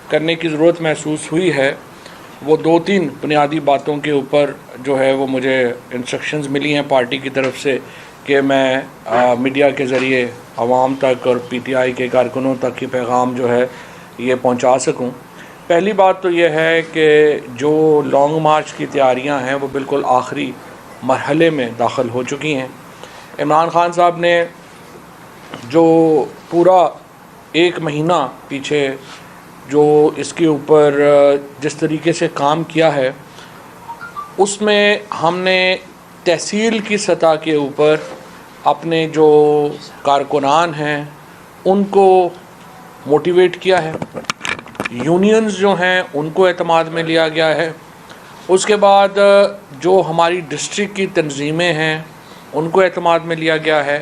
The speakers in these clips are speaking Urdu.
کرنے کی ضرورت محسوس ہوئی ہے وہ 2-3 بنیادی باتوں کے اوپر جو ہے وہ مجھے انسٹرکشنز ملی ہیں پارٹی کی طرف سے کہ میں میڈیا کے ذریعے عوام تک اور پی ٹی آئی کے کارکنوں تک یہ پیغام جو ہے یہ پہنچا سکوں۔ پہلی بات تو یہ ہے کہ جو لانگ مارچ کی تیاریاں ہیں وہ بالکل آخری مرحلے میں داخل ہو چکی ہیں۔ عمران خان صاحب نے جو پورا 1 مہینہ پیچھے جو اس کے اوپر جس طریقے سے کام کیا ہے اس میں ہم نے تحصیل کی سطح کے اوپر اپنے جو کارکنان ہیں ان کو موٹیویٹ کیا ہے، یونینز جو ہیں ان کو اعتماد میں لیا گیا ہے، اس کے بعد جو ہماری ڈسٹرکٹ کی تنظیمیں ہیں ان کو اعتماد میں لیا گیا ہے،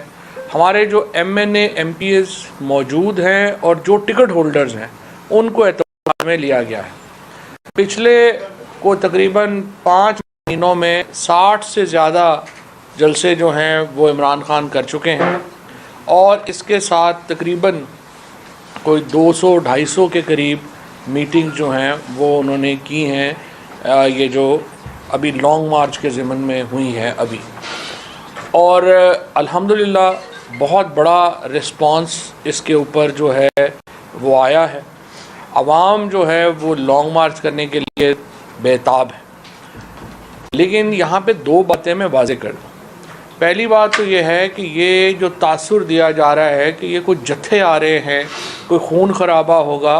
ہمارے جو M N A M P As موجود ہیں اور جو ٹکٹ ہولڈرز ہیں ان کو اعتماد میں لیا گیا ہے۔ پچھلے کو تقریباً 5 مہینوں میں 60 سے زیادہ جلسے جو ہیں وہ عمران خان کر چکے ہیں، اور اس کے ساتھ تقریباً کوئی 200-250 کے قریب میٹنگ جو ہیں وہ انہوں نے کی ہیں، یہ جو ابھی لانگ مارچ کے ضمن میں ہوئی ہیں ابھی، اور الحمدللہ بہت بڑا رسپانس اس کے اوپر جو ہے وہ آیا ہے۔ عوام جو ہے وہ لانگ مارچ کرنے کے لیے بےتاب ہے، لیکن یہاں پہ 2 باتیں میں واضح کر دوں۔ پہلی بات تو یہ ہے کہ یہ جو تاثر دیا جا رہا ہے کہ یہ کوئی جتھے آ رہے ہیں، کوئی خون خرابہ ہوگا،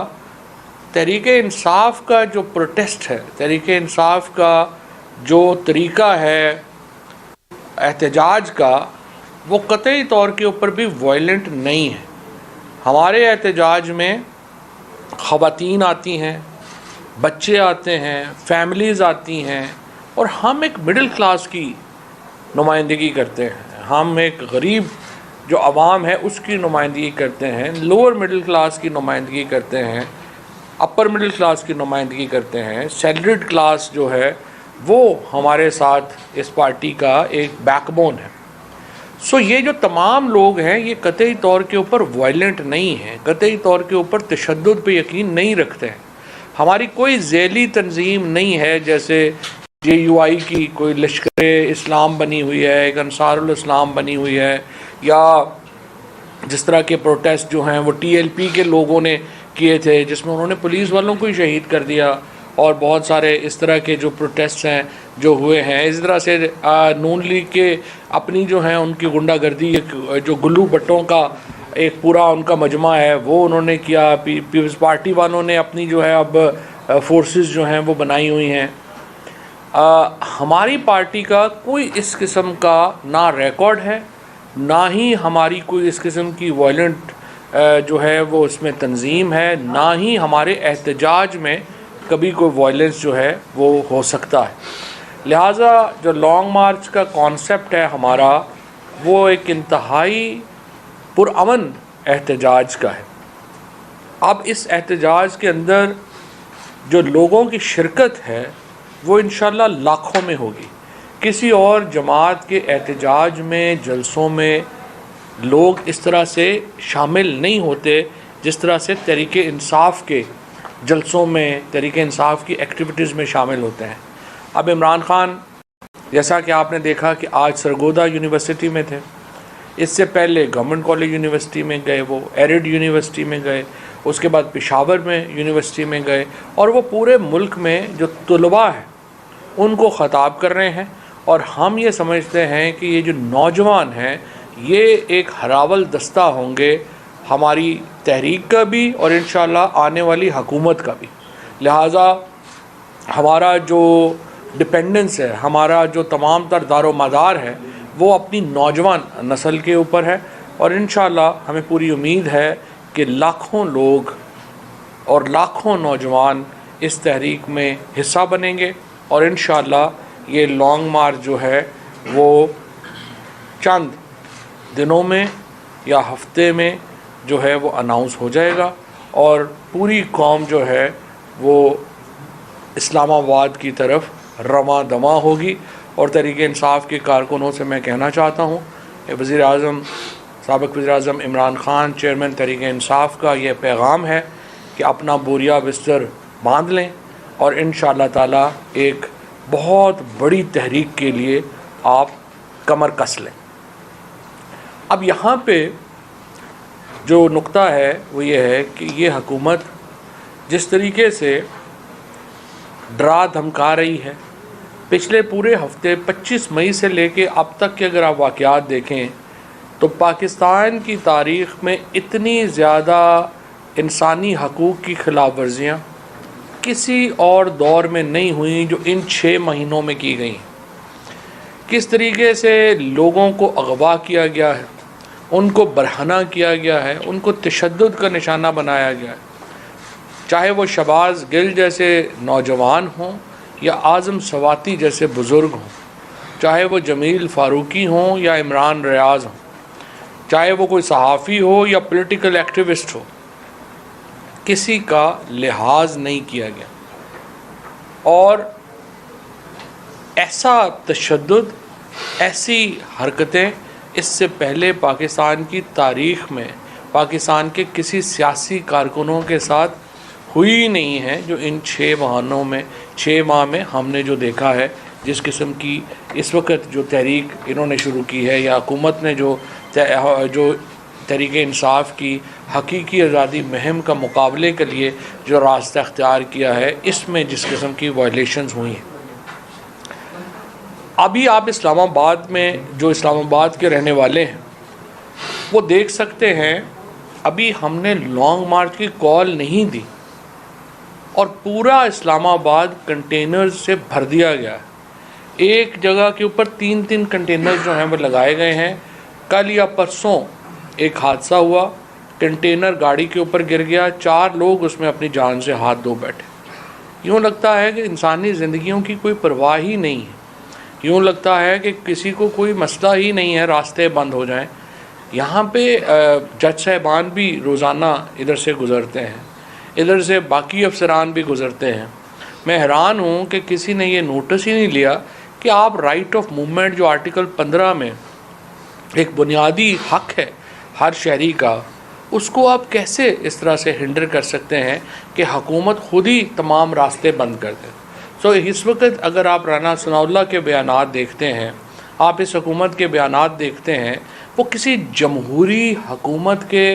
تحریک انصاف کا جو پروٹیسٹ ہے، تحریک انصاف کا جو طریقہ ہے احتجاج کا، وہ قطعی طور کے اوپر بھی وائلنٹ نہیں ہے۔ ہمارے احتجاج میں خواتین آتی ہیں، بچے آتے ہیں، فیملیز آتی ہیں، اور ہم ایک مڈل کلاس کی نمائندگی کرتے ہیں، ہم ایک غریب جو عوام ہے اس کی نمائندگی کرتے ہیں، لوور مڈل کلاس کی نمائندگی کرتے ہیں، اپر مڈل کلاس کی نمائندگی کرتے ہیں، سیلریڈ کلاس جو ہے وہ ہمارے ساتھ اس پارٹی کا ایک بیک بون ہے۔ سو یہ جو تمام لوگ ہیں یہ قطعی طور کے اوپر وائلنٹ نہیں ہیں، قطعی طور کے اوپر تشدد پہ یقین نہیں رکھتے ہیں۔ ہماری کوئی ذیلی تنظیم نہیں ہے جیسے جے یو آئی کی کوئی لشکر اسلام بنی ہوئی ہے، ایک انصار الاسلام بنی ہوئی ہے، یا جس طرح کے پروٹیسٹ جو ہیں وہ ٹی ایل پی کے لوگوں نے کیے تھے جس میں انہوں نے پولیس والوں کو ہی شہید کر دیا، اور بہت سارے اس طرح کے جو پروٹیسٹ ہیں جو ہوئے ہیں۔ اس طرح سے نون لیگ کے اپنی جو ہیں ان کی غنڈہ گردی، جو گلو بٹوں کا ایک پورا ان کا مجمع ہے وہ انہوں نے کیا، پیپلز پارٹی والوں نے اپنی جو ہے اب فورسز جو ہیں وہ بنائی ہوئی ہیں۔ ہماری پارٹی کا کوئی اس قسم کا نہ ریکارڈ ہے، نہ ہی ہماری کوئی اس قسم کی وائلنٹ جو ہے وہ اس میں تنظیم ہے، نہ ہی ہمارے احتجاج میں کبھی کوئی وائلنس جو ہے وہ ہو سکتا ہے۔ لہٰذا جو لانگ مارچ کا کانسیپٹ ہے ہمارا وہ ایک انتہائی پرامن احتجاج کا ہے۔ اب اس احتجاج کے اندر جو لوگوں کی شرکت ہے وہ انشاءاللہ لاکھوں میں ہوگی۔ کسی اور جماعت کے احتجاج میں، جلسوں میں لوگ اس طرح سے شامل نہیں ہوتے جس طرح سے تحریک انصاف کے جلسوں میں، تحریک انصاف کی ایکٹیویٹیز میں شامل ہوتے ہیں۔ اب عمران خان جیسا کہ آپ نے دیکھا کہ آج سرگودا یونیورسٹی میں تھے، اس سے پہلے گورنمنٹ کالج یونیورسٹی میں گئے، وہ ایرڈ یونیورسٹی میں گئے، اس کے بعد پشاور میں یونیورسٹی میں گئے، اور وہ پورے ملک میں جو طلباء ہیں ان کو خطاب کر رہے ہیں۔ اور ہم یہ سمجھتے ہیں کہ یہ جو نوجوان ہیں یہ ایک ہراول دستہ ہوں گے ہماری تحریک کا بھی اور انشاءاللہ آنے والی حکومت کا بھی۔ لہٰذا ہمارا جو ڈپینڈنس ہے، ہمارا جو تمام تر دار و مدار ہے وہ اپنی نوجوان نسل کے اوپر ہے، اور انشاءاللہ ہمیں پوری امید ہے کہ لاکھوں لوگ اور لاکھوں نوجوان اس تحریک میں حصہ بنیں گے، اور انشاءاللہ یہ لانگ مارچ جو ہے وہ چند دنوں میں یا ہفتے میں جو ہے وہ اناؤنس ہو جائے گا، اور پوری قوم جو ہے وہ اسلام آباد کی طرف رواں دواں ہوگی۔ اور تحریک انصاف کے کارکنوں سے میں کہنا چاہتا ہوں کہ وزیر اعظم، سابق وزیر اعظم عمران خان، چیئرمین تحریک انصاف کا یہ پیغام ہے کہ اپنا بوریا بستر باندھ لیں اور انشاءاللہ تعالیٰ ایک بہت بڑی تحریک کے لیے آپ کمر کس لیں۔ اب یہاں پہ جو نقطہ ہے وہ یہ ہے کہ یہ حکومت جس طریقے سے ڈرا دھمکا رہی ہے، پچھلے پورے ہفتے 25 مئی سے لے کے اب تک کے اگر آپ واقعات دیکھیں تو پاکستان کی تاریخ میں اتنی زیادہ انسانی حقوق کی خلاف ورزیاں کسی اور دور میں نہیں ہوئیں جو ان 6 مہینوں میں کی گئیں۔ کس طریقے سے لوگوں کو اغوا کیا گیا ہے، ان کو برہنہ کیا گیا ہے، ان کو تشدد کا نشانہ بنایا گیا ہے، چاہے وہ شہباز گل جیسے نوجوان ہوں یا اعظم سواتی جیسے بزرگ ہوں، چاہے وہ جمیل فاروقی ہوں یا عمران ریاض ہوں، چاہے وہ کوئی صحافی ہو یا پولیٹیکل ایکٹیوسٹ ہو، کسی کا لحاظ نہیں کیا گیا۔ اور ایسا تشدد، ایسی حرکتیں اس سے پہلے پاکستان کی تاریخ میں پاکستان کے کسی سیاسی کارکنوں کے ساتھ ہوئی نہیں ہے جو ان 6 ماہ میں ہم نے جو دیکھا ہے۔ جس قسم کی اس وقت جو تحریک انہوں نے شروع کی ہے یا حکومت نے جو تحریک انصاف کی حقیقی آزادی مہم کا مقابلے کے لیے جو راستہ اختیار کیا ہے، اس میں جس قسم کی وائلیشنز ہوئی ہیں۔ ابھی آپ اسلام آباد میں جو اسلام آباد کے رہنے والے ہیں وہ دیکھ سکتے ہیں، ابھی ہم نے لانگ مارچ کی کال نہیں دی اور پورا اسلام آباد کنٹینرز سے بھر دیا گیا ہے۔ ایک جگہ کے اوپر 3 کنٹینرز جو ہیں وہ لگائے گئے ہیں۔ کل یا پرسوں ایک حادثہ ہوا، کنٹینر گاڑی کے اوپر گر گیا، 4 لوگ اس میں اپنی جان سے ہاتھ دھو بیٹھے۔ یوں لگتا ہے کہ انسانی زندگیوں کی کوئی پرواہ ہی نہیں ہے، یوں لگتا ہے کہ کسی کو کوئی مسئلہ ہی نہیں ہے، راستے بند ہو جائیں۔ یہاں پہ جج صاحبان بھی روزانہ ادھر سے گزرتے ہیں، ادھر سے باقی افسران بھی گزرتے ہیں۔ میں حیران ہوں کہ کسی نے یہ نوٹس ہی نہیں لیا کہ آپ رائٹ آف موومنٹ جو آرٹیکل 15 میں ایک بنیادی حق ہے ہر شہری کا، اس کو آپ کیسے اس طرح سے ہنڈر کر سکتے ہیں کہ حکومت خود ہی تمام راستے بند کر دے۔ اس وقت اگر آپ رانا ثناء اللہ کے بیانات دیکھتے ہیں، آپ اس حکومت کے بیانات دیکھتے ہیں، وہ کسی جمہوری حکومت کے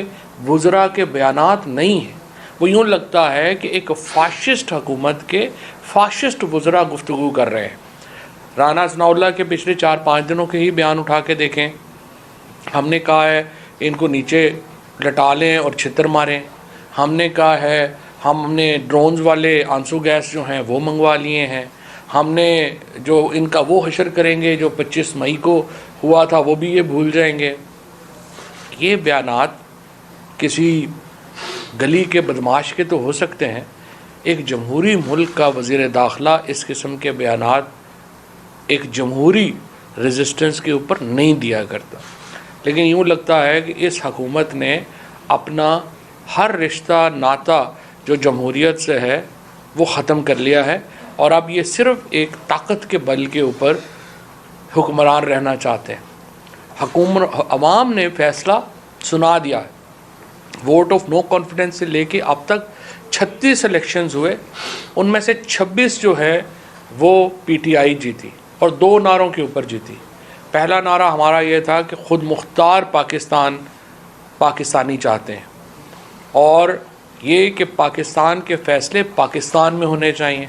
وزراء کے بیانات نہیں ہیں۔ وہ یوں لگتا ہے کہ ایک فاشسٹ حکومت کے فاشسٹ وزراء گفتگو کر رہے ہیں۔ رانا ثناء اللہ کے پچھلے 4-5 دنوں کے ہی بیان اٹھا کے دیکھیں۔ ہم نے کہا ہے ان کو نیچے لٹا لیں اور چھتر ماریں، ہم نے کہا ہے ہم نے ڈرونز والے آنسو گیس جو ہیں وہ منگوا لیے ہیں، ہم نے جو ان کا وہ حشر کریں گے جو 25 مئی کو ہوا تھا وہ بھی یہ بھول جائیں گے۔ یہ بیانات کسی گلی کے بدماش کے تو ہو سکتے ہیں، ایک جمہوری ملک کا وزیر داخلہ اس قسم کے بیانات ایک جمہوری ریزسٹنس کے اوپر نہیں دیا کرتا۔ لیکن یوں لگتا ہے کہ اس حکومت نے اپنا ہر رشتہ ناطہ جو جمہوریت سے ہے وہ ختم کر لیا ہے، اور اب یہ صرف ایک طاقت کے بل کے اوپر حکمران رہنا چاہتے ہیں۔ عوام نے فیصلہ سنا دیا ہے۔ ووٹ آف نو کانفیڈنس سے لے کے اب تک 36 الیکشنز ہوئے، ان میں سے 26 جو ہے وہ پی ٹی آئی جیتی اور 2 نعروں کے اوپر جیتی۔ پہلا نعرہ ہمارا یہ تھا کہ خود مختار پاکستانی چاہتے ہیں، اور یہ کہ پاکستان کے فیصلے پاکستان میں ہونے چاہیے،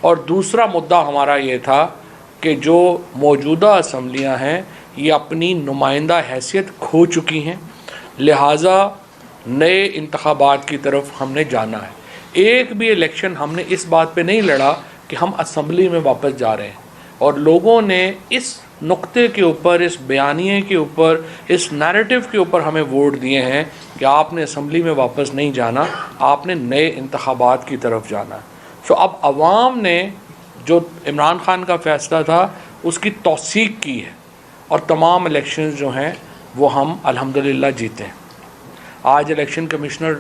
اور دوسرا مدعا ہمارا یہ تھا کہ جو موجودہ اسمبلیاں ہیں یہ اپنی نمائندہ حیثیت کھو چکی ہیں، لہٰذا نئے انتخابات کی طرف ہم نے جانا ہے۔ ایک بھی الیکشن ہم نے اس بات پہ نہیں لڑا کہ ہم اسمبلی میں واپس جا رہے ہیں، اور لوگوں نے اس نقطے کے اوپر، اس بیانیے کے اوپر، اس نیریٹو کے اوپر ہمیں ووٹ دیے ہیں کہ آپ نے اسمبلی میں واپس نہیں جانا، آپ نے نئے انتخابات کی طرف جانا ہے۔ اب عوام نے جو عمران خان کا فیصلہ تھا اس کی توثیق کی ہے، اور تمام الیکشنز جو ہیں وہ ہم الحمدللہ جیتے ہیں۔ آج الیکشن کمشنر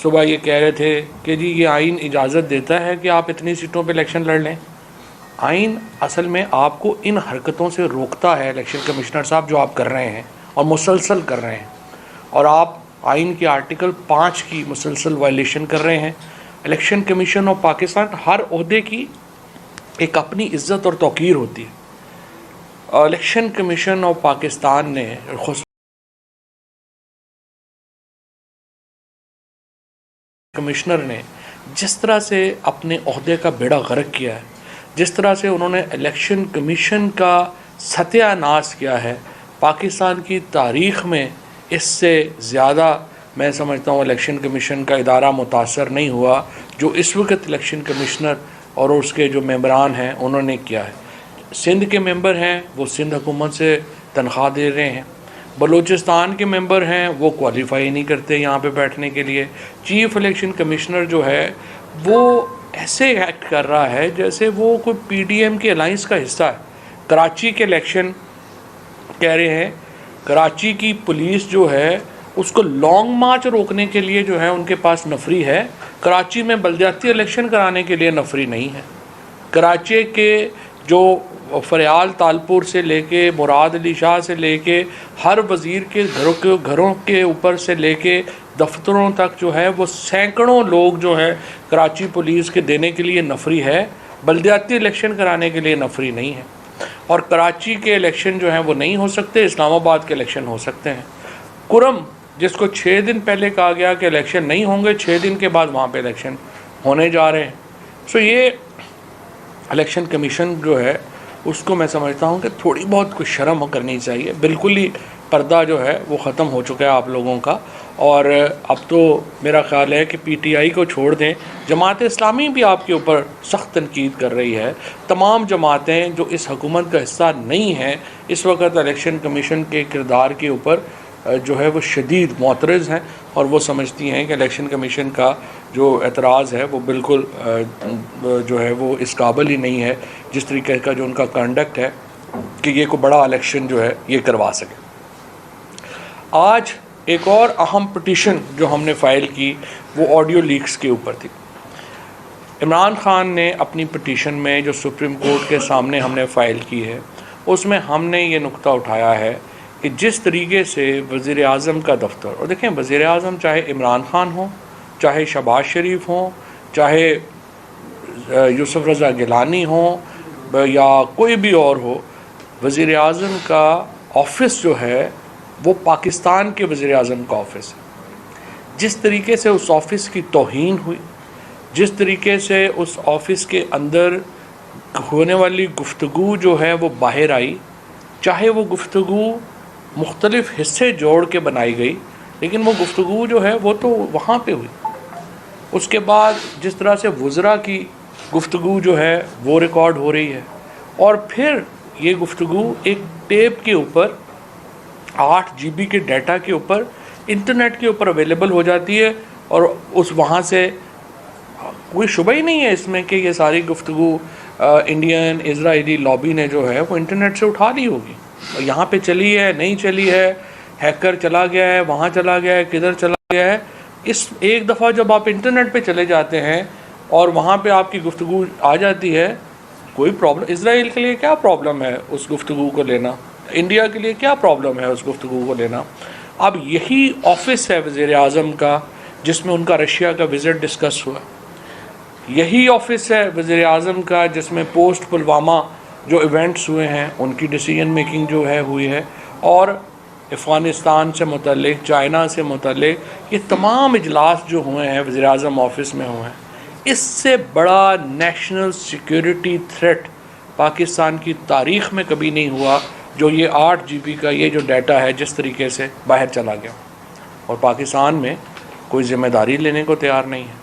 صبح یہ کہہ رہے تھے کہ جی یہ آئین اجازت دیتا ہے کہ آپ اتنی سیٹوں پہ الیکشن لڑ لیں۔ آئین اصل میں آپ کو ان حرکتوں سے روکتا ہے، الیکشن کمشنر صاحب، جو آپ کر رہے ہیں اور مسلسل کر رہے ہیں، اور آپ آئین کے آرٹیکل 5 کی مسلسل وائلیشن کر رہے ہیں۔ الیکشن کمیشن آف پاکستان، ہر عہدے کی ایک اپنی عزت اور توقیر ہوتی ہے۔ الیکشن کمیشن آف پاکستان نے کمشنر نے جس طرح سے اپنے عہدے کا بیڑا غرق کیا ہے، جس طرح سے انہوں نے الیکشن کمیشن کا ستیہ ناش کیا ہے، پاکستان کی تاریخ میں اس سے زیادہ میں سمجھتا ہوں الیکشن کمیشن کا ادارہ متاثر نہیں ہوا جو اس وقت الیکشن کمشنر اور اس کے جو ممبران ہیں انہوں نے کیا ہے۔ سندھ کے ممبر ہیں وہ سندھ حکومت سے تنخواہ دے رہے ہیں، بلوچستان کے ممبر ہیں وہ کوالیفائی نہیں کرتے یہاں پہ بیٹھنے کے لیے۔ چیف الیکشن کمشنر جو ہے وہ ایسے ایکٹ کر رہا ہے جیسے وہ کوئی پی ڈی ایم کے الائنس کا حصہ ہے۔ کراچی کے الیکشن کہہ رہے ہیں، کراچی کی پولیس جو ہے اس کو لانگ مارچ روکنے کے لیے جو ہے ان کے پاس نفری ہے، کراچی میں بلدیاتی الیکشن کرانے کے لیے نفری نہیں ہے۔ کراچی کے جو فریال تالپور سے لے کے مراد علی شاہ سے لے کے ہر وزیر کے گھروں کے اوپر سے لے کے دفتروں تک جو ہے وہ سینکڑوں لوگ جو ہے کراچی پولیس کے دینے کے لیے نفری ہے، بلدیاتی الیکشن کرانے کے لیے نفری نہیں ہے۔ اور کراچی کے الیکشن جو ہیں وہ نہیں ہو سکتے، اسلام آباد کے الیکشن ہو سکتے ہیں۔ کرم جس کو 6 دن پہلے کہا گیا کہ الیکشن نہیں ہوں گے، 6 دن کے بعد وہاں پہ الیکشن ہونے جا رہے ہیں۔ سو یہ الیکشن کمیشن جو ہے اس کو میں سمجھتا ہوں کہ تھوڑی بہت کچھ شرم کرنی چاہیے۔ بالکل ہی پردہ جو ہے وہ ختم ہو چکا ہے آپ لوگوں کا، اور اب تو میرا خیال ہے کہ پی ٹی آئی کو چھوڑ دیں، جماعت اسلامی بھی آپ کے اوپر سخت تنقید کر رہی ہے۔ تمام جماعتیں جو اس حکومت کا حصہ نہیں ہیں اس وقت الیکشن کمیشن کے کردار کے اوپر جو ہے وہ شدید معترض ہیں، اور وہ سمجھتی ہیں کہ الیکشن کمیشن کا جو اعتراض ہے وہ بالکل جو ہے وہ اس قابل ہی نہیں ہے جس طریقے کا جو ان کا کنڈکٹ ہے کہ یہ کوئی بڑا الیکشن جو ہے یہ کروا سکے۔ آج ایک اور اہم پٹیشن جو ہم نے فائل کی وہ آڈیو لیکس کے اوپر تھی۔ عمران خان نے اپنی پٹیشن میں جو سپریم کورٹ کے سامنے ہم نے فائل کی ہے اس میں ہم نے یہ نقطہ اٹھایا ہے کہ جس طریقے سے وزیر اعظم کا دفتر، اور دیکھیں وزیر اعظم چاہے عمران خان ہوں، چاہے شہباز شریف ہوں، چاہے یوسف رضا گیلانی ہوں یا کوئی بھی اور ہو، وزیر اعظم کا آفس جو ہے وہ پاکستان کے وزیر اعظم کا آفس ہے۔ جس طریقے سے اس آفس کی توہین ہوئی، جس طریقے سے اس آفس کے اندر ہونے والی گفتگو جو ہے وہ باہر آئی، چاہے وہ گفتگو مختلف حصے جوڑ کے بنائی گئی لیکن وہ گفتگو جو ہے وہ تو وہاں پہ ہوئی۔ اس کے بعد جس طرح سے وزراء کی گفتگو جو ہے وہ ریکارڈ ہو رہی ہے، اور پھر یہ گفتگو ایک ٹیپ کے اوپر 8 GB کے ڈیٹا کے اوپر انٹرنیٹ کے اوپر اویلیبل ہو جاتی ہے، اور اس وہاں سے کوئی شبہ ہی نہیں ہے اس میں کہ یہ ساری گفتگو انڈین اسرائیلی لابی نے جو ہے وہ انٹرنیٹ سے اٹھا لی ہوگی، اور یہاں پہ چلی ہے نہیں چلی ہے، ہیکر چلا گیا ہے، وہاں چلا گیا ہے، کدھر چلا گیا ہے۔ اس ایک دفعہ جب آپ انٹرنیٹ پہ چلے جاتے ہیں اور وہاں پہ آپ کی گفتگو آ جاتی ہے، کوئی پرابلم اسرائیل کے لیے کیا پرابلم ہے اس گفتگو کو لینا، انڈیا کے لیے کیا پرابلم ہے اس گفتگو کو لینا۔ اب یہی آفس ہے وزیر اعظم کا جس میں ان کا رشیا کا وزٹ ڈسکس ہوا، یہی آفس ہے وزیر اعظم کا جس میں پوسٹ پلوامہ جو ایونٹس ہوئے ہیں ان کی ڈیسیجن میکنگ جو ہے ہوئی ہے، اور افغانستان سے متعلق، چائنا سے متعلق یہ تمام اجلاس جو ہوئے ہیں وزیر اعظم آفس میں ہوئے ہیں۔ اس سے بڑا نیشنل سیکیورٹی تھریٹ پاکستان کی تاریخ میں کبھی نہیں ہوا جو یہ 8 GB کا یہ جو ڈیٹا ہے جس طریقے سے باہر چلا گیا، اور پاکستان میں کوئی ذمہ داری لینے کو تیار نہیں ہے۔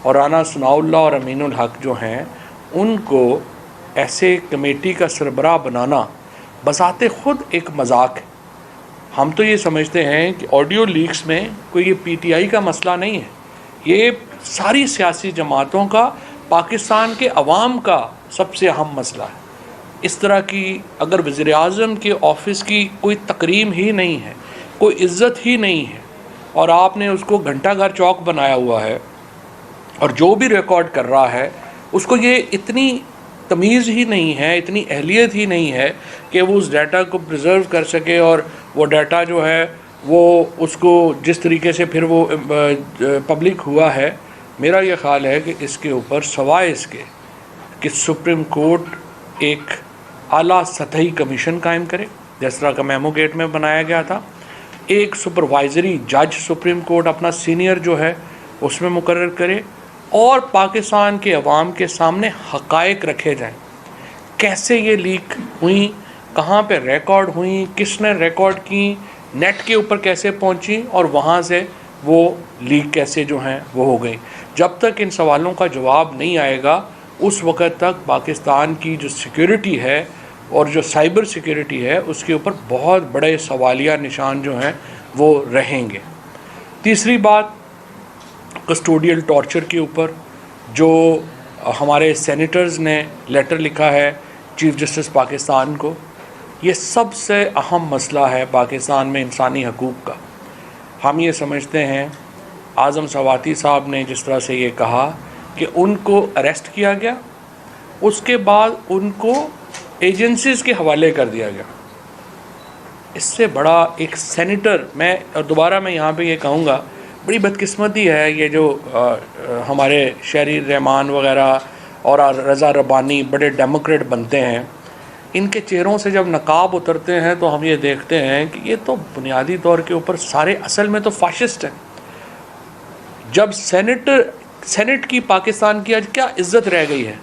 اور رانا ثناء اللہ اور امین الحق جو ہیں ان کو ایسے کمیٹی کا سربراہ بنانا بذات خود ایک مذاق ہے۔ ہم تو یہ سمجھتے ہیں کہ آڈیو لیکس میں کوئی یہ پی ٹی آئی کا مسئلہ نہیں ہے، یہ ساری سیاسی جماعتوں کا، پاکستان کے عوام کا سب سے اہم مسئلہ ہے۔ اس طرح کی اگر وزیر اعظم کے آفس کی کوئی تکریم ہی نہیں ہے، کوئی عزت ہی نہیں ہے، اور آپ نے اس کو گھنٹہ گھر چوک بنایا ہوا ہے، اور جو بھی ریکارڈ کر رہا ہے اس کو یہ اتنی تمیز ہی نہیں ہے، اتنی اہلیت ہی نہیں ہے کہ وہ اس ڈیٹا کو پریزرو کر سکے اور وہ ڈیٹا جو ہے وہ اس کو جس طریقے سے پھر وہ پبلک ہوا ہے، میرا یہ خیال ہے کہ اس کے اوپر سوائے اس کے کہ سپریم کورٹ ایک اعلیٰ سطحی کمیشن قائم کرے جس طرح کا میمو گیٹ میں بنایا گیا تھا، ایک سپروائزری جج سپریم کورٹ اپنا سینئر جو ہے اس میں مقرر کرے، اور پاکستان کے عوام کے سامنے حقائق رکھے جائیں، کیسے یہ لیک ہوئیں، کہاں پہ ریکارڈ ہوئیں، کس نے ریکارڈ کی، نیٹ کے اوپر کیسے پہنچیں، اور وہاں سے وہ لیک کیسے جو ہیں وہ ہو گئی۔ جب تک ان سوالوں کا جواب نہیں آئے گا اس وقت تک پاکستان کی جو سیکیورٹی ہے اور جو سائبر سیکیورٹی ہے اس کے اوپر بہت بڑے سوالیہ نشان جو ہیں وہ رہیں گے۔ تیسری بات، کسٹوڈیل ٹارچر کے اوپر جو ہمارے سینیٹرز نے لیٹر لکھا ہے چیف جسٹس پاکستان کو، یہ سب سے اہم مسئلہ ہے پاکستان میں انسانی حقوق کا۔ ہم یہ سمجھتے ہیں، اعظم سواتی صاحب نے جس طرح سے یہ کہا کہ ان کو اریسٹ کیا گیا، اس کے بعد ان کو ایجنسیز کے حوالے کر دیا گیا، اس سے بڑا ایک سینیٹر، اور دوبارہ میں یہاں پہ یہ کہوں گا، بڑی بدقسمتی ہے یہ جو ہمارے شہری رحمان وغیرہ اور رضا ربانی بڑے ڈیموکریٹ بنتے ہیں، ان کے چہروں سے جب نقاب اترتے ہیں تو ہم یہ دیکھتے ہیں کہ یہ تو بنیادی طور کے اوپر سارے اصل میں تو فاشسٹ ہیں۔ جب سینٹ کی پاکستان کی آج کیا عزت رہ گئی ہے،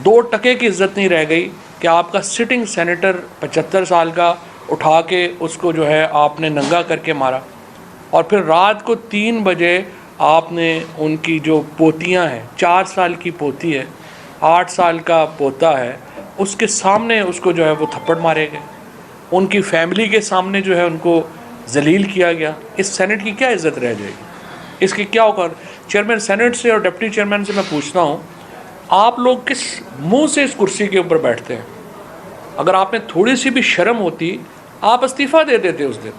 2 ٹکے کی عزت نہیں رہ گئی کہ آپ کا سٹنگ سینیٹر 75 سال کا اٹھا کے اس کو جو ہے آپ نے ننگا کر کے مارا، اور پھر رات کو 3 بجے آپ نے ان کی جو پوتیاں ہیں، 4 سال کی پوتی ہے، 8 سال کا پوتا ہے، اس کے سامنے اس کو جو ہے وہ تھپڑ مارے گئے، ان کی فیملی کے سامنے جو ہے ان کو ذلیل کیا گیا۔ اس سینٹ کی کیا عزت رہ جائے گی؟ اس کی کیا اوقات؟ چیئرمین سینٹ سے اور ڈپٹی چیئرمین سے میں پوچھتا ہوں، آپ لوگ کس منہ سے اس کرسی کے اوپر بیٹھتے ہیں؟ اگر آپ میں تھوڑی سی بھی شرم ہوتی آپ استعفیٰ دے دیتے اس دن،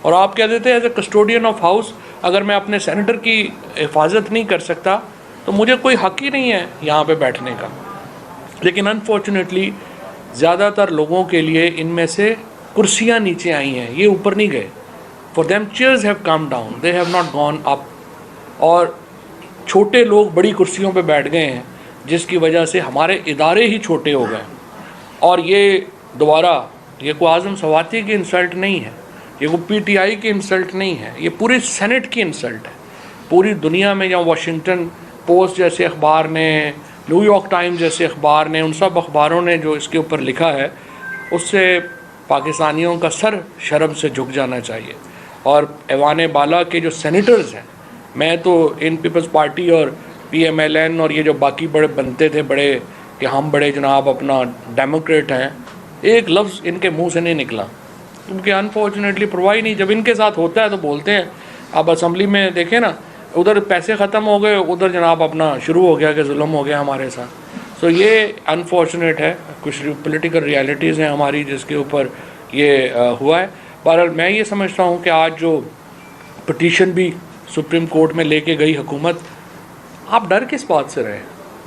اور آپ کہہ دیتے as a custodian of house اگر میں اپنے سینیٹر کی حفاظت نہیں کر سکتا تو مجھے کوئی حق ہی نہیں ہے یہاں پہ بیٹھنے کا۔ لیکن انفارچونیٹلی زیادہ تر لوگوں کے لیے ان میں سے کرسیاں نیچے آئی ہیں، یہ اوپر نہیں گئے۔ For them chairs have come down, they have not gone up, اور چھوٹے لوگ بڑی کرسیوں پہ بیٹھ گئے ہیں جس کی وجہ سے ہمارے ادارے ہی چھوٹے ہو گئے۔ اور یہ دوبارہ یہ کوئی اعظم سواتی کی انسلٹ نہیں ہے، یہ کوئی پی ٹی آئی کی انسلٹ نہیں ہے، یہ پورے سینٹ کی انسلٹ ہے۔ پوری دنیا میں جہاں واشنگٹن پوسٹ جیسے اخبار نے، نیو یارک ٹائمز جیسے اخبار نے، ان سب اخباروں نے جو اس کے اوپر لکھا ہے اس سے پاکستانیوں کا سر شرم سے جھک جانا چاہیے۔ اور ایوان بالا کے جو سینیٹرز ہیں، میں تو ان پیپلز پارٹی اور پی ایم ایل این اور یہ جو باقی بڑے بنتے تھے بڑے کہ ہم بڑے جناب اپنا ڈیموکریٹ ہیں، ایک لفظ ان کے منہ سے نہیں نکلا، کیونکہ انفارچونیٹلی پرواہ نہیں، جب ان کے ساتھ ہوتا ہے تو بولتے ہیں۔ اب اسمبلی میں دیکھیں نا، ادھر پیسے ختم ہو گئے، ادھر جناب اپنا شروع ہو گیا کہ ظلم ہو گیا ہمارے ساتھ۔ سو یہ انفارچونیٹ ہے، کچھ پولیٹیکل ریالٹیز ہیں ہماری جس کے اوپر یہ ہوا ہے۔ بہرحال میں یہ سمجھتا ہوں کہ آج جو پٹیشن بھی سپریم کورٹ میں لے کے گئی حکومت، آپ ڈر کس بات سے رہے؟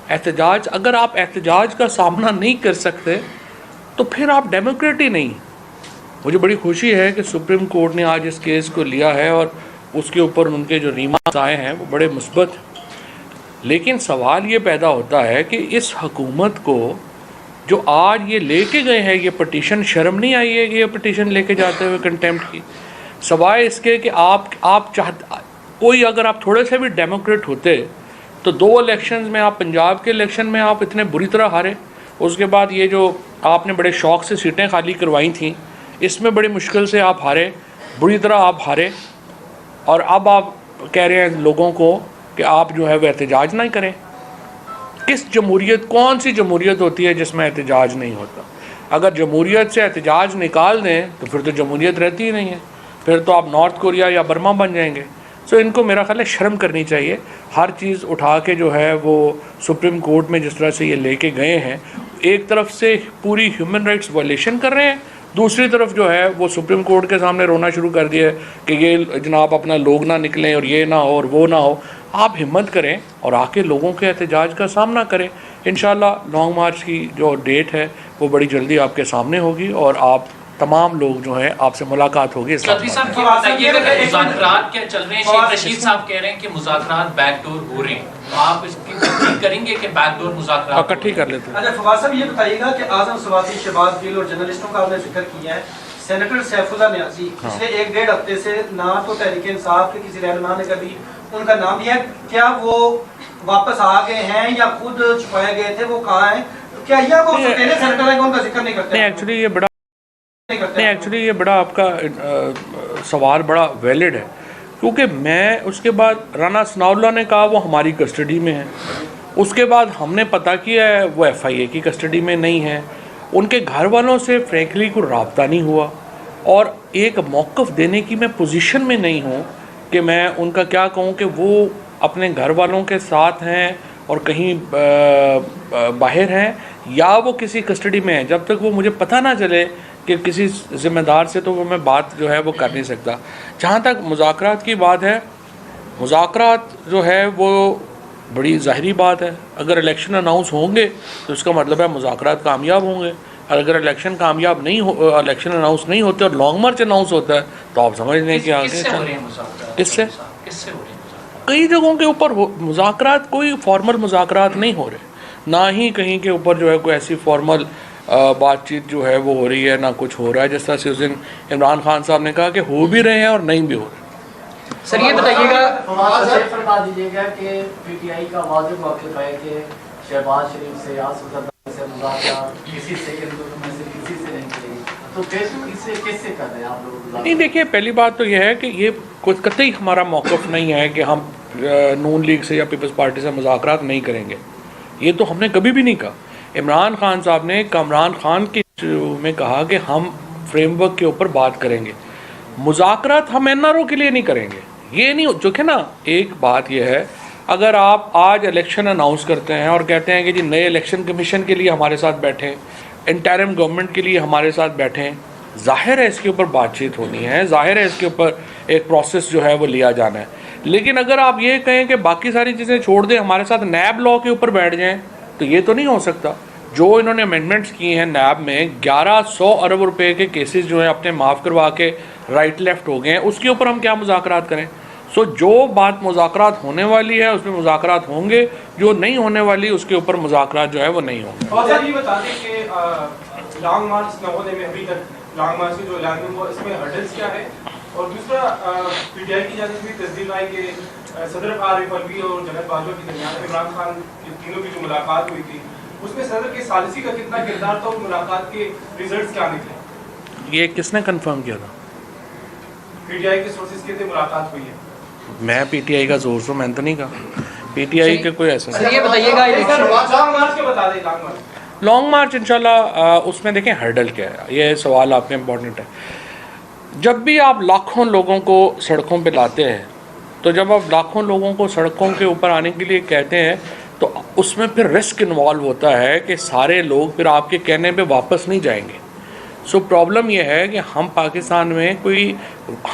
احتجاج، اگر آپ احتجاج کا سامنا نہیں کر سکتے تو پھر آپ ڈیموکریٹ ہی نہیں۔ مجھے بڑی خوشی ہے کہ سپریم کورٹ نے آج اس کیس کو لیا ہے اور اس کے اوپر ان کے جو ریمارکس آئے ہیں وہ بڑے مثبت ہیں، لیکن سوال یہ پیدا ہوتا ہے کہ اس حکومت کو جو آج یہ لے کے گئے ہیں یہ پٹیشن، شرم نہیں آئی ہے کہ یہ پٹیشن لے کے جاتے ہوئے کنٹیمپٹ کی؟ سوائے اس کے کہ آپ چاہتے، کوئی اگر آپ تھوڑے سے بھی ڈیموکریٹ ہوتے تو 2 الیکشنز میں، آپ پنجاب کے الیکشن میں آپ اتنے بری طرح ہارے، اس کے بعد یہ جو آپ نے بڑے شوق سے سیٹیں خالی کروائی تھیں اس میں بڑی مشکل سے آپ ہارے، بری طرح آپ ہارے، اور اب آپ کہہ رہے ہیں لوگوں کو کہ آپ جو ہے وہ احتجاج نہیں کریں۔ کس جمہوریت، کون سی جمہوریت ہوتی ہے جس میں احتجاج نہیں ہوتا؟ اگر جمہوریت سے احتجاج نکال دیں تو پھر تو جمہوریت رہتی ہی نہیں ہے، پھر تو آپ نارتھ کوریا یا برما بن جائیں گے۔ سو ان کو میرا خیال ہے شرم کرنی چاہیے، ہر چیز اٹھا کے جو ہے وہ سپریم کورٹ میں جس طرح سے یہ لے کے گئے ہیں، ایک طرف سے پوری ہیومن رائٹس وائلیشن کر رہے ہیں، دوسری طرف جو ہے وہ سپریم کورٹ کے سامنے رونا شروع کر دیا کہ یہ جناب اپنا لوگ نہ نکلیں اور یہ نہ ہو اور وہ نہ ہو۔ آپ ہمت کریں اور آ کے لوگوں کے احتجاج کا سامنا کریں۔ انشاءاللہ لانگ مارچ کی جو ڈیٹ ہے وہ بڑی جلدی آپ کے سامنے ہوگی اور آپ تمام لوگ جو ہیں آپ سے ملاقات ہوگی. چودھری صاحب یہ بتائیے کہ مذاکرات کیا چل رہے ہیں؟ شیخ رشید صاحب کہہ رہے ہیں کہ مذاکرات بیک ڈور ہو رہے ہیں، آپ اس کی تصدیق کریں گے کہ بیک ڈور مذاکرات اکٹھی کر لیتے ہیں؟ اچھا فواد صاحب یہ بتائیے گا کہ اعظم سوادی، شہباز گل اور جرنلسٹوں کا آپ نے ذکر کیا ہے. سینیٹر سیف اللہ نیازی پچھلے 1-1.5 ہفتے سے نہ تو تحریک انصاف کے کسی رہنما نے کبھی ان کا نام لیا، کیا وہ واپس آ گئے ہیں یا خود چھپائے گئے تھے، وہ کہاں ہیں؟ کیا یہ وہ پہلے سینیٹر ہیں کہ ان کا ذکر نہیں کرتے؟ ایکچولی یہ بڑا آپ کا سوال بڑا ویلڈ ہے، کیونکہ میں اس کے بعد رانا ثناء اللہ نے کہا وہ ہماری کسٹڈی میں ہے، اس کے بعد ہم نے پتہ کیا ہے وہ ایف آئی اے کی کسٹڈی میں نہیں ہے. ان کے گھر والوں سے فرینکلی کوئی رابطہ نہیں ہوا، اور ایک موقف دینے کی میں پوزیشن میں نہیں ہوں کہ میں ان کا کیا کہوں کہ وہ اپنے گھر والوں کے ساتھ ہیں اور کہیں باہر ہیں یا وہ کسی کسٹڈی میں ہیں. جب تک وہ مجھے پتہ نہ چلے کہ کسی ذمہ دار سے، تو وہ میں بات جو ہے وہ کر نہیں سکتا. جہاں تک مذاکرات کی بات ہے، مذاکرات جو ہے وہ بڑی ظاہری بات ہے. اگر الیکشن اناؤنس ہوں گے تو اس کا مطلب ہے مذاکرات کامیاب ہوں گے، اور اگر الیکشن کامیاب نہیں ہو، الیکشن اناؤنس نہیں ہوتے اور لانگ مارچ اناؤنس ہوتا ہے تو آپ سمجھ لیں کہ آگے کس سے کئی جگہوں کے اوپر مذاکرات، کوئی فارمل مذاکرات نہیں ہو رہے، نہ ہی کہیں کے اوپر جو ہے کوئی ایسی فارمل بات چیت جو ہے وہ ہو رہی ہے، نہ کچھ ہو رہا ہے. جس طرح سے اس دن عمران خان صاحب نے کہا کہ ہو بھی رہے ہیں اور نہیں بھی ہو رہے. سر یہ بتائیے گا، فرما دیجیے گا کہ پی ٹی آئی کا واضح موقف ہے کہ شہباز شریف سے یا اسد سے مذاکرات کسی سے میں سے کسی سے نہیں کرے گی، تو کس سے کر رہے ہیں آپ لوگ؟ نہیں دیکھیے، پہلی بات تو یہ ہے کہ یہ کوئی قطعی ہمارا موقف نہیں ہے کہ ہم نون لیگ سے یا پیپلز پارٹی سے مذاکرات نہیں کریں گے. یہ تو ہم نے کبھی بھی نہیں کہا. عمران خان صاحب نے کامران خان کی میں کہا کہ ہم فریم ورک کے اوپر بات کریں گے. مذاکرات ہم این آر او کے لیے نہیں کریں گے. یہ نہیں، جو کہ نا ایک بات یہ ہے، اگر آپ آج الیکشن اناؤنس کرتے ہیں اور کہتے ہیں کہ جی نئے الیکشن کمیشن کے لیے ہمارے ساتھ بیٹھیں، انٹرم گورنمنٹ کے لیے ہمارے ساتھ بیٹھیں، ظاہر ہے اس کے اوپر بات چیت ہونی ہے، ظاہر ہے اس کے اوپر ایک پروسیس جو ہے وہ لیا جانا ہے. لیکن اگر آپ یہ کہیں کہ باقی ساری چیزیں چھوڑ دیں، ہمارے ساتھ نیب لاء کے اوپر بیٹھ جائیں، تو یہ تو نہیں ہو سکتا. جو انہوں نے امینڈمنٹس کی ہیں نیب میں، 1100 ارب روپے کے کیسز جو ہیں اپنے معاف کروا کے رائٹ لیفٹ ہو گئے ہیں، اس کے اوپر ہم کیا مذاکرات کریں؟ جو بات مذاکرات ہونے والی ہے اس میں مذاکرات ہوں گے، جو نہیں ہونے والی اس کے اوپر مذاکرات جو ہے وہ نہیں ہوں گے. اور سر یہ بتا دیں کہ لانگ مارچ نہ ہونے میں ابھی تک لانگ مارچ کے جو اعلان ہوا اس میں ہرڈلس کیا ہے؟ اور دوسرا پی ٹی آئی کی جانب سے تصدیق آئی کہ صدر عارف الوی اور جنرل باجوہ کے درمیان عمران خان تینوں کی جو ملاقات ہوئی تھی، اس میں صدر کے ثالثی کا کتنا کردار تھا اور ملاقات کے ریزلٹس کیا نکلے؟ یہ کس نے کنفرم کیا تھا؟ پی ٹی آئی کے سورسز کہتے ہیں ملاقات ہوئی ہے. میں پی ٹی آئی کا زور سے میں تو نہیں کہا. پی ٹی آئی کے کوئی ایسا نہیں. یہ بتائیے گا لانگ مارچ کے بتا دیں. لانگ مارچ انشاءاللہ اس میں دیکھیں ہرڈل کیا ہے. یہ سوال آپ کا امپورٹنٹ ہے. جب بھی آپ لاکھوں لوگوں کو سڑکوں پہ لاتے ہیں، تو جب آپ لاکھوں لوگوں کو سڑکوں کے اوپر آنے کے لیے کہتے ہیں تو اس میں پھر رسک انوالو ہوتا ہے کہ سارے لوگ پھر آپ کے کہنے پہ واپس نہیں جائیں گے. سو پرابلم یہ ہے کہ ہم پاکستان میں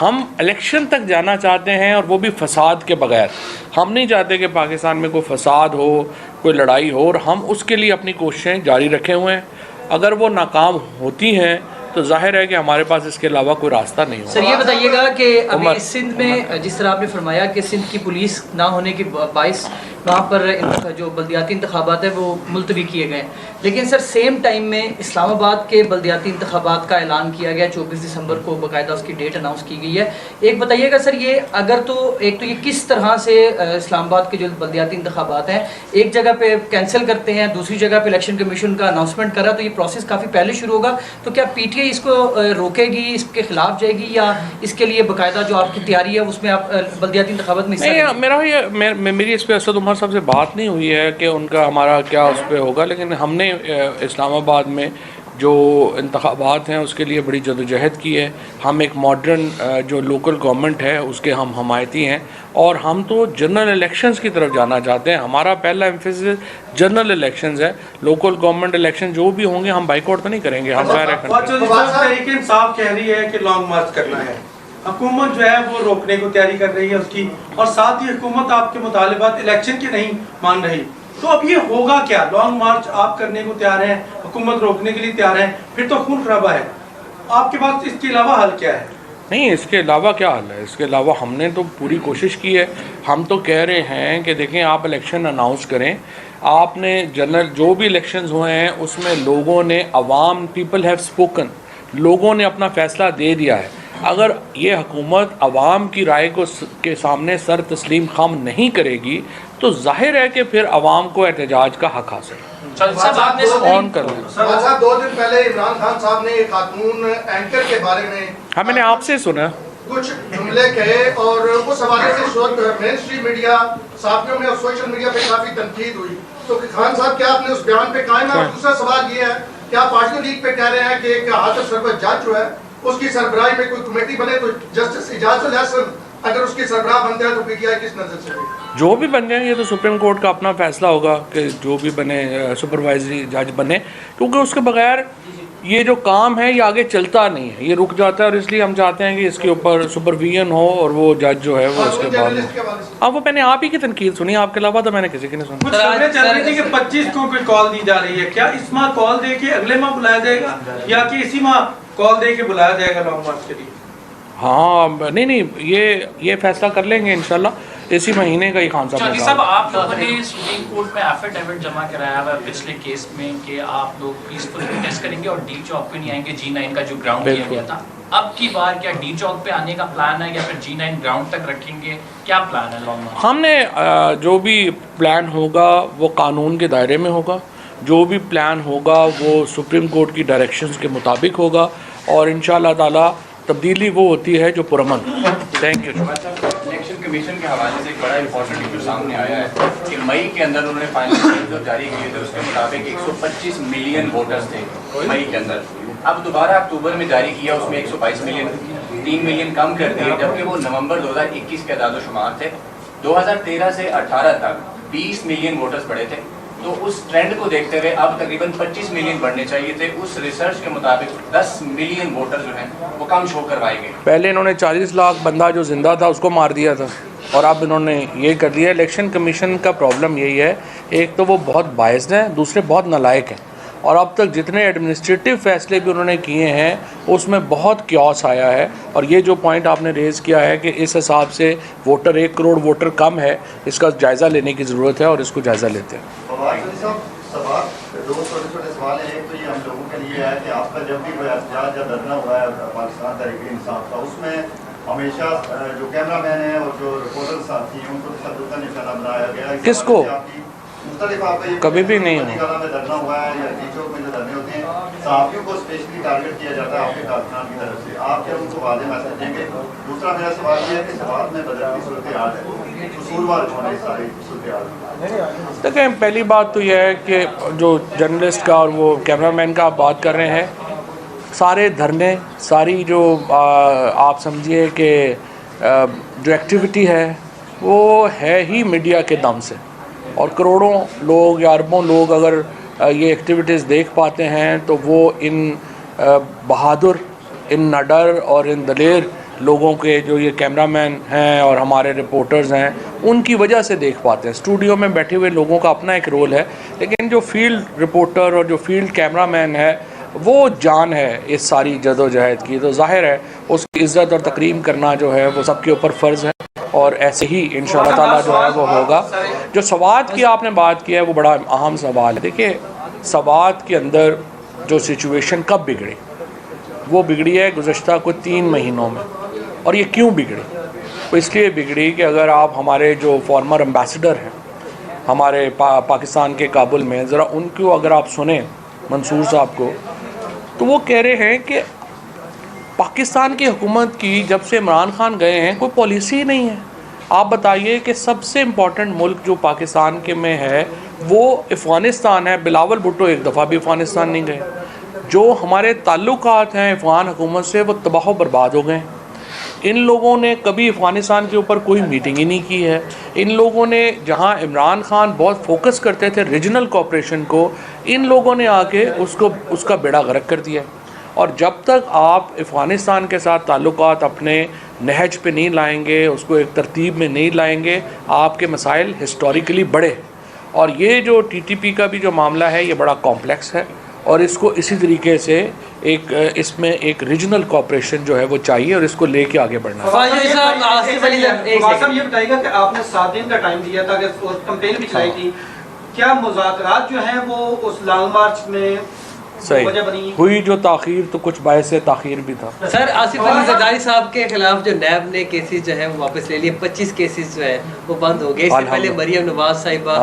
ہم الیکشن تک جانا چاہتے ہیں، اور وہ بھی فساد کے بغیر. ہم نہیں چاہتے کہ پاکستان میں کوئی فساد ہو، کوئی لڑائی ہو، اور ہم اس کے لیے اپنی کوششیں جاری رکھے ہوئے ہیں. اگر وہ ناکام ہوتی ہیں تو ظاہر ہے کہ ہمارے پاس اس کے علاوہ کوئی راستہ نہیں ہوگا. سر یہ بتائیے گا کہ ابھی سندھ میں جس طرح آپ نے فرمایا کہ سندھ کی پولیس نہ ہونے کے باعث وہاں پر جو بلدیاتی انتخابات ہیں وہ ملتوی کیے گئے، لیکن سر سیم ٹائم میں اسلام آباد کے بلدیاتی انتخابات کا اعلان کیا گیا، 24 دسمبر کو باقاعدہ اس کی ڈیٹ اناؤنس کی گئی ہے. ایک بتائیے گا سر، یہ اگر تو ایک تو یہ کس طرح سے اسلام آباد کے جو بلدیاتی انتخابات ہیں ایک جگہ پہ کینسل کرتے ہیں، دوسری جگہ پہ الیکشن کمیشن کا اناؤنسمنٹ کرا، تو یہ پروسیس کافی پہلے شروع ہوگا. تو کیا پی ٹی آئی اس کو روکے گی، اس کے خلاف جائے گی، یا اس کے لیے باقاعدہ جو آپ کی تیاری ہے اس میں آپ بلدیاتی انتخابات میں میری اس پہ اسد عمر صاحب سے بات نہیں ہوئی ہے کہ ان کا ہمارا کیا اس پہ ہوگا، لیکن ہم نے اسلام آباد میں جو انتخابات ہیں اس کے لیے بڑی جدوجہد کی ہے. ہم ایک ماڈرن جو لوکل گورنمنٹ ہے اس کے ہم حمایتی ہیں، اور ہم تو جنرل الیکشنز کی طرف جانا چاہتے ہیں. ہمارا پہلا ایمفیسس جنرل الیکشنز ہے. لوکل گورنمنٹ الیکشن جو بھی ہوں گے ہم بائیک آؤٹ تو نہیں کریں گے. ہم تحریک انصاف کہہ رہی ہے کہ لانگ مارچ کرنا ہے، حکومت جو ہے وہ روکنے کو تیاری کر رہی ہے اس کی، اور ساتھ ہی حکومت آپ کے مطالبات الیکشن کے نہیں مان رہی. تو اب یہ ہوگا کیا؟ لانگ مارچ آپ کرنے کو تیار ہیں، حکومت روکنے کے لیے تیار ہیں، پھر تو خون خرابہ ہے. آپ کے پاس اس کے علاوہ حل کیا ہے؟ نہیں، اس کے علاوہ کیا حل ہے؟ اس کے علاوہ ہم نے تو پوری کوشش کی ہے. ہم تو کہہ رہے ہیں کہ دیکھیں آپ الیکشن اناؤنس کریں. آپ نے جنرل جو بھی الیکشنز ہوئے ہیں اس میں لوگوں نے عوام پیپل ہیو اسپوکن، لوگوں نے اپنا فیصلہ دے دیا ہے. اگر یہ حکومت عوام کی رائے کو کے سامنے سر تسلیم خم نہیں کرے گی تو ظاہر ہے کہ پھر عوام کو احتجاج کا حق حاصل ہے. آن کر لیں. صاحب 2 دن پہلے عمران خان صاحب نے ایک خاتون اینکر کے بارے میں ہاں میں نے آپ سے سنا کچھ جملے کہے اور اس حوالے سے مین اسٹریم میڈیا صحافیوں میں اور سوشل میڈیا پہ کافی تنقید ہوئی. تو خان صاحب کیا آپ نے اس بیان پہ قائم ہے؟ اور دوسرا سوال یہ ہے کہ آپ پارٹی لیگ پہ کہہ رہے ہیں کہ ایک حاضر سربراہ جج جو ہے اس کی سربراہی میں کوئی کمیٹی بنے تو جسٹس اعجاز الحسن اگر اس کی سربراہ بنتا ہے تو پی ٹی آئی کس نظر سے؟ جو بھی بن جائیں یہ تو سپریم کورٹ کا اپنا فیصلہ ہوگا کہ جو بھی بنے سپروائزری جج بنے، کیونکہ اس کے بغیر یہ جو کام ہے یہ آگے چلتا نہیں ہے، یہ رک جاتا ہے. اور اس لیے ہم چاہتے ہیں کہ اس کے اوپر سپرویژن ہو اور وہ جج جو ہے وہ اس کے بعد اب وہ میں نے آپ ہی کی تنقید سنی، آپ کے علاوہ تو میں نے کسی کی نہیں سنی. کچھ خبریں چل رہی تھی کہ 25 کو کوئی کال دی جا رہی ہے، کیا اس ماہ کال دے کے اگلے ماہ بلایا جائے گا یا کہ اسی ماہ کال دے کے بلایا جائے گا لانگ مارچ کے لیے؟ ہاں نہیں یہ فیصلہ کر لیں گے انشاءاللہ اسی مہینے کا ہی. خان چودھری صاحب صاحب آپ لوگوں نے سپریم کورٹ میں ایفیڈیوٹ جمع کرایا ہوا ہے پچھلے کیس میں کہ آپ لوگ پیسفل پروٹیسٹ کریں گے اور ڈی چوک پہ نہیں آئیں گے. G9 کا جو گراؤنڈ کیا گیا تھا، اب کی بار کیا ڈی چوک پہ آنے کا پلان ہے یا پھر G9 گراؤنڈ تک رکھیں گے؟ کیا پلان ہے لانگ مارچ؟ ہم نے جو بھی پلان ہوگا وہ قانون کے دائرے میں ہوگا، جو بھی پلان ہوگا وہ سپریم کورٹ کی ڈائریکشنز کے مطابق ہوگا اور انشاءاللہ تعالی تبدیلی وہ ہوتی ہے جو پرامن. Thank you. الیکشن کمیشن کے حوالے سے ایک بڑا امپورٹنٹ ایشو سامنے آیا ہے کہ مئی کے اندر انہوں نے فائنل جو جاری کیے تھے اس کے مطابق 125 ملین ووٹرز تھے مئی کے اندر. اب دوبارہ اکتوبر میں جاری کیا، اس میں 122 ملین 3 ملین کم کر دیے، جبکہ وہ نومبر 2021 کے اعداد و شمار تھے. 2013 سے 18 تک 20 ملین ووٹرز پڑے تھے. تو اس ٹرینڈ کو دیکھتے ہوئے اب تقریباً 25 ملین بڑھنے چاہیے تھے. اس ریسرچ کے مطابق 10 ملین ووٹر جو ہیں وہ کم شو کروائے گئے. پہلے انہوں نے 40 لاکھ بندہ جو زندہ تھا اس کو مار دیا تھا اور اب انہوں نے یہ کر دیا. الیکشن کمیشن کا پرابلم یہی ہے، ایک تو وہ بہت بائسڈ ہیں، دوسرے بہت نالائق ہیں. اور اب تک جتنے ایڈمنسٹریٹو فیصلے بھی انہوں نے کیے ہیں اس میں بہت کیوس آیا ہے. اور یہ جو پوائنٹ آپ نے ریز کیا ہے کہ اس حساب سے ووٹر 1 کروڑ ووٹر کم ہے، اس کا جائزہ لینے کی ضرورت ہے اور اس کو جائزہ لیتے ہیں. سوال 2 چھوٹے سوال ہیں. ایک تو یہ ہم لوگوں کے لیے ہے کہ آپ کا جب بھی کوئی احتجاج یا دھرنا ہوا ہے پاکستان تحریک انصاف کا، اس میں ہمیشہ جو کیمرہ مین ہیں اور جو رپورٹر ساتھی ہیں ان کو تشدد کا نشانہ بنایا گیا ہے. کس کو؟ مختلف آپ کا کبھی بھی نہیں میں دھرنا ہوا ہے یا ڈی چوک میں جو دھرنے ہوتے ہیں صحافیوں کو اسپیشلی ٹارگیٹ کیا جاتا ہے آپ کے کارکنان کی طرف سے. آپ کیا ان کو واضح میسج دیں گے؟ دوسرا میرا سوال یہ ہے کہ سوال میں بدلتی صورتحال ہے، قصوروار کون ہے ساری صورتحال؟ دیکھیں پہلی بات تو یہ ہے کہ جو جرنلسٹ کا اور وہ کیمرہ مین کا آپ بات کر رہے ہیں، سارے دھرنے، ساری جو آپ سمجھیے کہ جو ایکٹیویٹی ہے وہ ہے ہی میڈیا کے دم سے. اور کروڑوں لوگ یا اربوں لوگ اگر یہ ایکٹیویٹیز دیکھ پاتے ہیں تو وہ ان بہادر، ان نڈر اور ان دلیر لوگوں کے جو یہ کیمرہ مین ہیں اور ہمارے رپورٹرز ہیں ان کی وجہ سے دیکھ پاتے ہیں. اسٹوڈیو میں بیٹھے ہوئے لوگوں کا اپنا ایک رول ہے، لیکن جو فیلڈ رپورٹر اور جو فیلڈ کیمرہ مین ہے وہ جان ہے اس ساری جد و جہد کی. تو ظاہر ہے اس کی عزت اور تکریم کرنا جو ہے وہ سب کے اوپر فرض ہے اور ایسے ہی انشاءاللہ تعالیٰ جو ہے وہ ہوگا. جو سوات کی آپ نے بات کی ہے وہ بڑا اہم سوال ہے. دیکھیے سوات کے اندر جو سچویشن کب بگڑی، وہ بگڑی ہے گزشتہ کوئی 3 مہینوں میں. اور یہ کیوں بگڑی؟ وہ اس لیے بگڑی کہ اگر آپ ہمارے جو فارمر امبیسڈر ہیں ہمارے پاکستان کے کابل میں، ذرا ان کو اگر آپ سنیں منصور صاحب کو، تو وہ کہہ رہے ہیں کہ پاکستان کی حکومت کی جب سے عمران خان گئے ہیں کوئی پالیسی نہیں ہے. آپ بتائیے کہ سب سے امپورٹنٹ ملک جو پاکستان کے میں ہے وہ افغانستان ہے. بلاول بھٹو ایک دفعہ بھی افغانستان نہیں گئے. جو ہمارے تعلقات ہیں افغان حکومت سے وہ تباہ و برباد ہو گئے. ان لوگوں نے کبھی افغانستان کے اوپر کوئی میٹنگ ہی نہیں کی ہے. ان لوگوں نے جہاں عمران خان بہت فوکس کرتے تھے ریجنل کوآپریشن کو، ان لوگوں نے آ کے اس کا بیڑا غرق کر دیا. اور جب تک آپ افغانستان کے ساتھ تعلقات اپنے نہج پہ نہیں لائیں گے، اس کو ایک ترتیب میں نہیں لائیں گے، آپ کے مسائل ہسٹوریکلی بڑے. اور یہ جو ٹی ٹی پی کا بھی جو معاملہ ہے یہ بڑا کمپلیکس ہے اور اس کو اسی طریقے سے ایک اس میں ایک ریجنل کوآپریشن جو ہے وہ چاہیے اور اس کو لے کے آگے بڑھنا ہے۔ صاحب یہ بتائیے گا کہ آپ نے 7 دن کا ٹائم دیا تھا اور کمپین بھی چلائی تھی، کیا مذاکرات جو ہیں وہ اس لانگ مارچ میں وجہ بنی ہوئی جو تاخیر تو کچھ باعث تاخیر بھی تھا؟ سر آصف علی زرداری صاحب کے خلاف جو نیب نے کیسز جو ہے وہ واپس لے لیے، 25 کیسز جو ہے وہ بند ہو گئے، اس سے پہلے مریم نواز صاحبہ